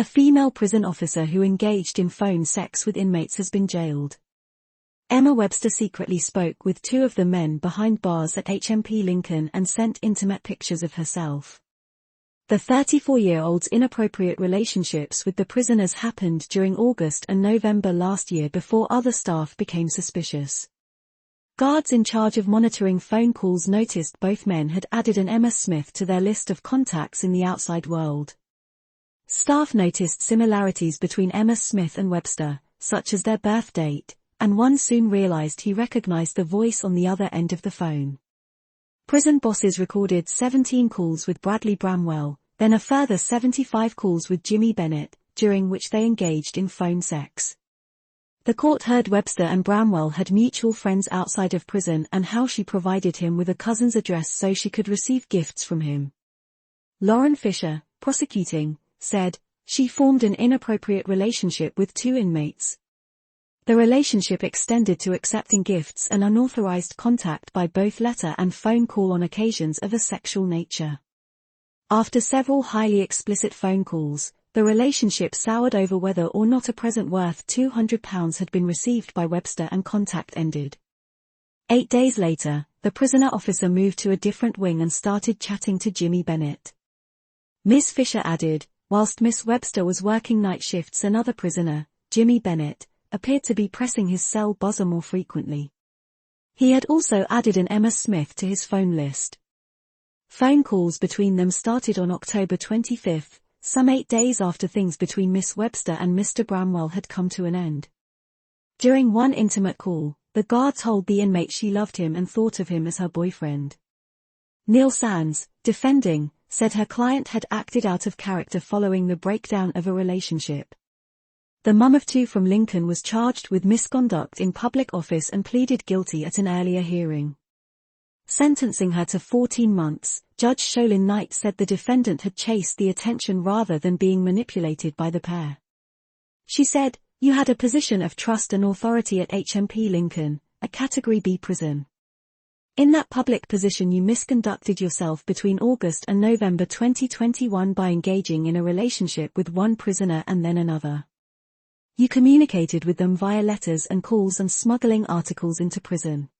A female prison officer who engaged in phone sex with inmates has been jailed. Emma Webster secretly spoke with two of the men behind bars at HMP Lincoln and sent intimate pictures of herself. The 34-year-old's inappropriate relationships with the prisoners happened during August and November last year before other staff became suspicious. Guards in charge of monitoring phone calls noticed both men had added an Emma Smith to their list of contacts in the outside world. Staff noticed similarities between Emma Smith and Webster, such as their birth date, and one soon realized he recognized the voice on the other end of the phone. Prison bosses recorded 17 calls with Bradley Bramwell, then a further 75 calls with Jimmy Bennett, during which they engaged in phone sex. The court heard Webster and Bramwell had mutual friends outside of prison and how she provided him with a cousin's address so she could receive gifts from him. Lauren Fisher, prosecuting, said, she formed an inappropriate relationship with two inmates. The relationship extended to accepting gifts and unauthorized contact by both letter and phone call on occasions of a sexual nature. After several highly explicit phone calls, the relationship soured over whether or not a present worth £200 had been received by Webster and contact ended. 8 days later, the prisoner officer moved to a different wing and started chatting to Jimmy Bennett. Ms. Fisher added, whilst Miss Webster was working night shifts, another prisoner, Jimmy Bennett, appeared to be pressing his cell buzzer more frequently. He had also added an Emma Smith to his phone list. Phone calls between them started on October 25, some 8 days after things between Miss Webster and Mr. Bramwell had come to an end. During one intimate call, the guard told the inmate she loved him and thought of him as her boyfriend. Neil Sands, defending, said her client had acted out of character following the breakdown of a relationship. The mum of two from Lincoln was charged with misconduct in public office and pleaded guilty at an earlier hearing. Sentencing her to 14 months, Judge Sholin Knight said the defendant had chased the attention rather than being manipulated by the pair. She said, "You had a position of trust and authority at HMP Lincoln, a Category B prison. In that public position you misconducted yourself between August and November 2021 by engaging in a relationship with one prisoner and then another. You communicated with them via letters and calls and smuggling articles into prison.